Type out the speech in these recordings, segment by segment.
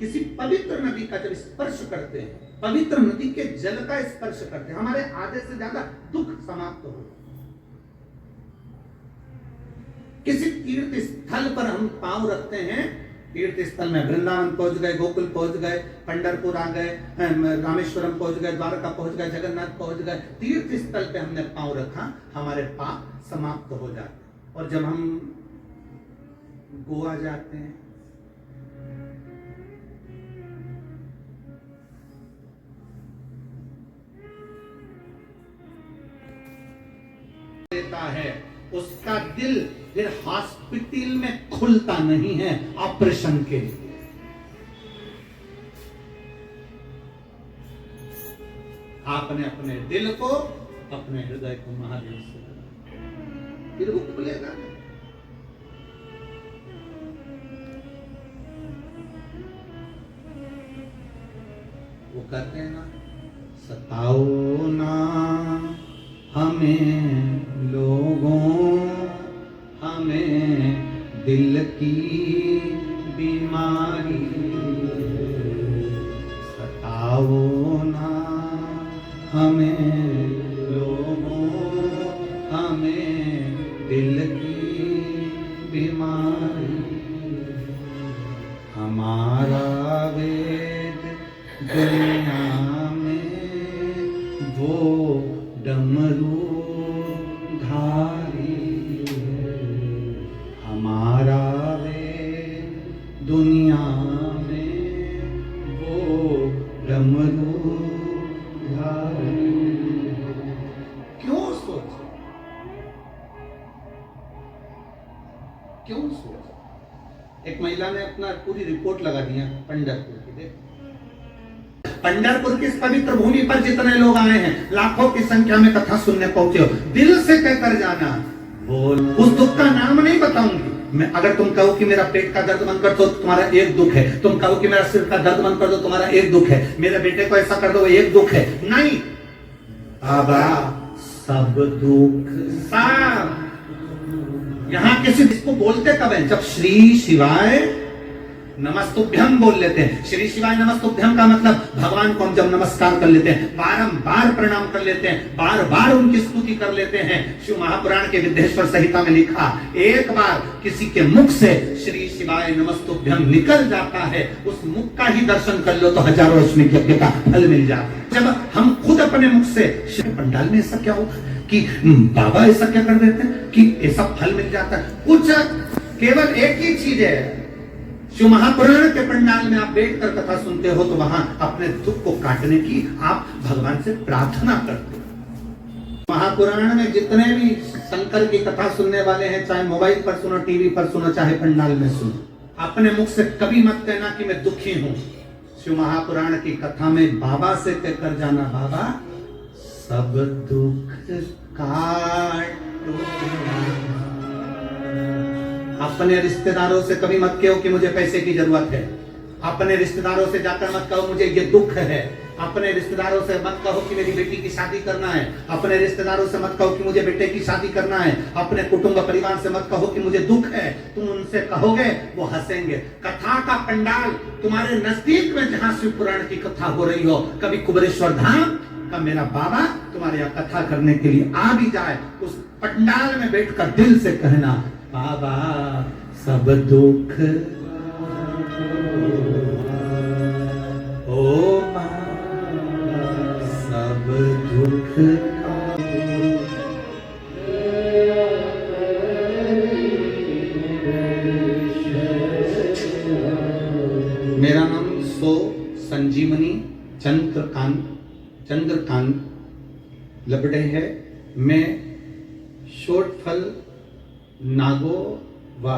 किसी पवित्र नदी का जब स्पर्श करते हैं, पवित्र नदी के जल का स्पर्श करते हैं, हमारे आधे से ज्यादा दुख समाप्त हो। किसी तीर्थ स्थल पर हम पांव रखते हैं, तीर्थ स्थल में वृंदावन पहुंच गए, गोकुल पहुंच गए, पंढरपुर आ गए, रामेश्वरम पहुंच गए, द्वारका पहुंच गए, जगन्नाथ पहुंच गए, तीर्थ स्थल पे हमने पांव रखा, हमारे पाप समाप्त हो जाते। और जब हम गोवा जाते हैं, देता है, उसका दिल फिर हॉस्पिटल में खुलता नहीं है ऑपरेशन के लिए। आपने अपने दिल को, अपने हृदय को महादेव से लगा, फिर वो खुलेगा। वो कहते हैं ना, सताओ ना हमें लोगों, हमें दिल की बीमारी, सताओ ना हमें लोगों, हमें दिल की बीमारी। हमारा वेद दुनिया में वो डमरू धारी, हमारा वेद दुनिया में वो डमरू धारी। क्यों सोचे, क्यों सोचे? एक महिला ने अपना पूरी रिपोर्ट लगा दिया पंढरपुर की। देख, पंढरपुर की इस पवित्र भूमि पर जितने लोग आए हैं, लाखों की संख्या में कथा सुनने पहुंचे हो, दिल से कहकर जाना, बोल। उस दुख का नाम नहीं बताऊंगी मैं। अगर तुम कहो कि मेरा पेट का दर्द बंद कर दो, तुम्हारा एक दुख है। तुम कहो कि मेरा सिर का दर्द बंद कर दो, तुम्हारा एक दुख है। मेरे बेटे को ऐसा कर दो, एक दुख है। नहीं बाबा, सब दुख सब। यहां किसी को बोलते कब है? जब श्री शिवाय नमस्तुभ्यम बोल लेते हैं। श्री शिवाय नमस्तुभ्यम का मतलब भगवान को हम जब नमस्कार कर लेते हैं, बारंबार प्रणाम कर लेते हैं, बार बार उनकी स्तुति कर लेते हैं। शिव महापुराण के विद्येश्वर संहिता में लिखा, एक बार किसी के मुख से श्री शिवाय नमस्तुभ्यम निकल जाता है, उस मुख का ही दर्शन कर लो तो हजारों अश्वमेध यज्ञ का फल मिल जाता है। जब हम खुद अपने मुख से, पंडाल में ऐसा क्या होता है कि बाबा ऐसा क्या कर देते हैं कि ऐसा फल मिल जाता है? कुछ केवल एक ही चीज है, शिव महापुराण के पंडाल में आप बैठकर कथा सुनते हो तो वहां अपने दुख को काटने की आप भगवान से प्रार्थना करते हो। महापुराण में जितने भी शंकर की कथा सुनने वाले हैं, चाहे मोबाइल पर सुनो, टीवी पर सुनो, चाहे पंडाल में सुनो, अपने मुख से कभी मत कहना कि मैं दुखी हूं। शिव महापुराण की कथा में बाबा से कहकर जाना, बाबा सब दुख काटो। अपने रिश्तेदारों से कभी मत कहो कि मुझे पैसे की जरूरत है। अपने रिश्तेदारों से जाकर मत कहो मुझे ये दुख है। अपने रिश्तेदारों से मत कहो कि मेरी बेटी की शादी करना है। अपने रिश्तेदारों से मत कहो कि मुझे बेटे की शादी करना है। अपने कुटुंब परिवार से मत कहो कि मुझे दुख है। तुम उनसे कहोगे, वो हंसेंगे। कथा का पंडाल तुम्हारे नजदीक में जहां शिव पुराण की कथा हो रही हो, कभी कुबेरेश्वर धाम का मेरा बाबा तुम्हारे यहाँ कथा करने के लिए आ भी जाए, उस पंडाल में बैठकर दिल से कहना, बाबा सब दुख ओ सब दुख। मेरा नाम सो संजीवनी चंद्रकांत लबड़े है। मैं शोटफल नागोवा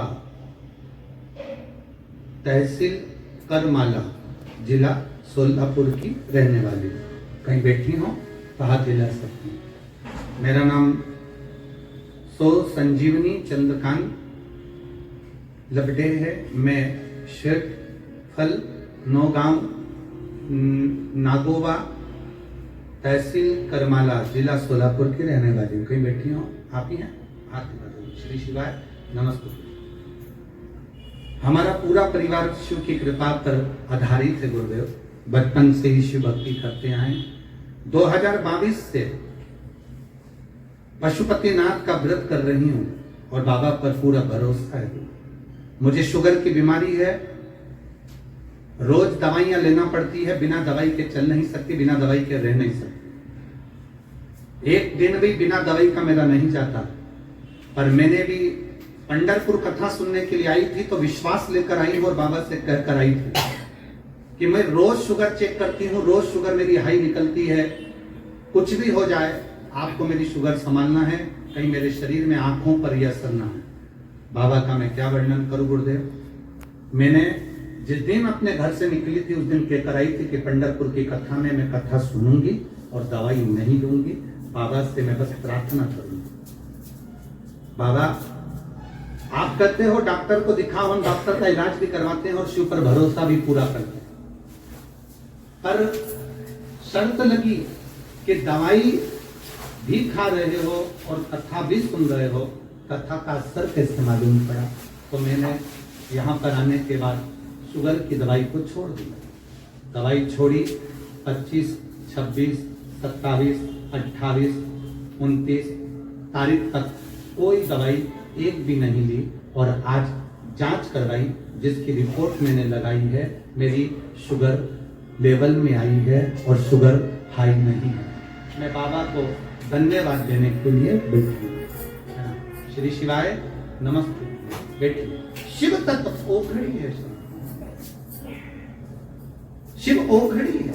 तहसील करमाला जिला सोलापुर की रहने वाली हूँ। कहीं बैठी हो तो हाथ हिला सकती हूँ। मेरा नाम सो संजीवनी चंद्रकांत लबड़े है। मैं शोटफल नौगांव नागोवा तहसील करमाला जिला सोलापुर की रहने वाली हूँ। कहीं बैठी हो? आप ही हैं? हाथ हिला दो। श्री शिवाय नमस्ते। हमारा पूरा परिवार शिव की कृपा पर आधारित है गुरुदेव। बचपन से ही शिव भक्ति करते आए। 2022 से पशुपतिनाथ का व्रत कर रही हूं और बाबा पर पूरा भरोसा है। मुझे शुगर की बीमारी है, रोज दवाइयां लेना पड़ती है, बिना दवाई के चल नहीं सकती, बिना दवाई के रह नहीं सकती। एक दिन भी बिना दवाई का मेरा नहीं जाता। पर मैंने भी पंढरपुर कथा सुनने के लिए आई थी तो विश्वास लेकर आई हूं और बाबा से कहकर आई थी कि मैं रोज शुगर चेक करती हूं, रोज शुगर मेरी हाई निकलती है। कुछ भी हो जाए आपको मेरी शुगर संभालना है, कहीं मेरे शरीर में आंखों पर यह असर ना है। बाबा का मैं क्या वर्णन करूं गुरुदेव। मैंने जिस दिन अपने घर से निकली थी उस दिन कहकर आई थी कि पंढरपुर की कथा में मैं कथा सुनूंगी और दवाई नहीं लूंगी। बाबा से मैं बस प्रार्थना करूंगी, बाबा आप कहते हो डॉक्टर को दिखाओ, हम डॉक्टर का इलाज भी करवाते हैं और शिव पर भरोसा भी पूरा करते हैं, पर शर्त लगी कि दवाई भी खा रहे हो और कथा भी सुन रहे हो, कथा का असर कैसे मालूम पड़ा। तो मैंने यहाँ पर आने के बाद शुगर की दवाई को छोड़ दी। दवाई छोड़ी 25, 26, 27, 28, 29 तारीख तक कोई दवाई एक भी नहीं ली और आज जांच करवाई जिसकी रिपोर्ट मैंने लगाई है, मेरी शुगर लेवल में आई है और शुगर हाई नहीं है। मैं बाबा को धन्यवाद देने के लिए बैठी। श्री शिवाय नमस्ते। बैठिए। शिव तत्व ओखड़ी है, शिव ओखड़ी है।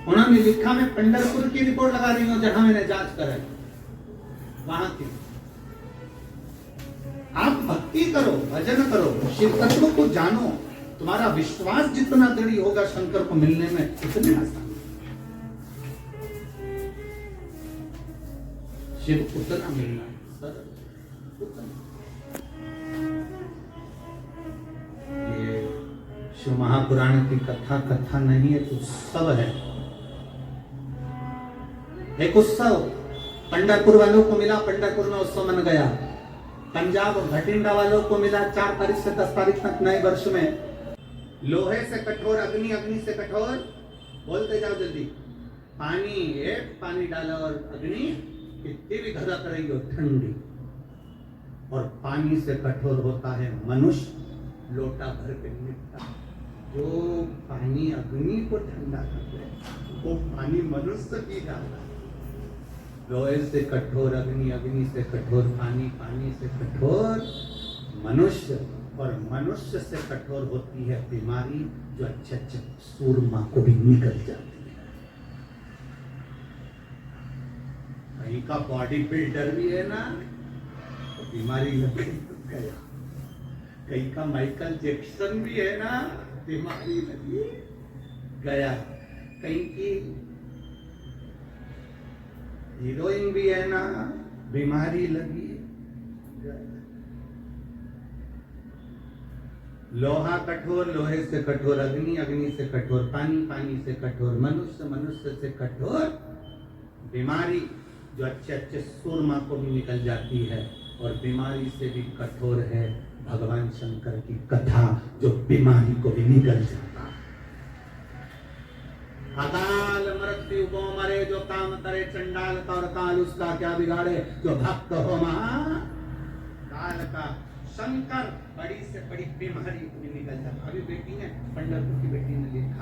उन्होंने लिखा मैं पंढरपुर की रिपोर्ट लगा रही हूं जहां मैंने जांच कराई, वहां की। आप भक्ति करो, भजन करो, शिव तत्व को जानो, तुम्हारा विश्वास जितना दृढ़ होगा शंकर को मिलने में उतने आसान। शिव उतना मिलना सरल उतना। ये शिव महापुराण की कथा कथा नहीं है, उत्सव है, एक उत्सव। पंढरपुर वालों को मिला, पंढरपुर में उत्सव मन गया। पंजाब और भटिंडा वालों को मिला 4 तारीख से 10 तारीख तक नए वर्ष में लोहे से कठोर अग्नि, अग्नि से कठोर, बोलते जाओ जल्दी, पानी एक पानी डालो और अग्नि कितनी भी धधक रही हो ठंडी। और पानी से कठोर होता है मनुष्य, लोटा भर के निपटा। जो पानी अग्नि को ठंडा करता है वो पानी मनुष्य पी जाता है। लोहे से कठोर अग्नि, अग्नि से कठोर पानी, पानी से कठोर मनुष्य, और मनुष्य से कठोर होती है बीमारी जो अच्छे अच्छे सूरमा को भी निकल जाती है। कहीं का बॉडी बिल्डर भी है ना तो बीमारी लग गया, कहीं का माइकल जैक्सन भी है ना बीमारी लगी गया, कहीं की हीरोइन भी है ना बीमारी लगी। लोहा कठोर, लोहे से कठोर अग्नि, अग्नि से कठोर पानी, पानी से कठोर मनुष्य, मनुष्य से कठोर बीमारी जो अच्छे अच्छे सूरमा को भी निकल जाती है। और बीमारी से भी कठोर है भगवान शंकर की कथा जो बीमारी को भी निकल जाता है। अकाल मृत्यु को मरे जो काम करे चंडाल का, और काल उसका क्या बिगाड़े जो भक्त हो महाकाल का। शंकर बड़ी से बड़ी बीमारी को भी निकल जाता। अभी बेटी ने पंढरपुर की बेटी ने लिखा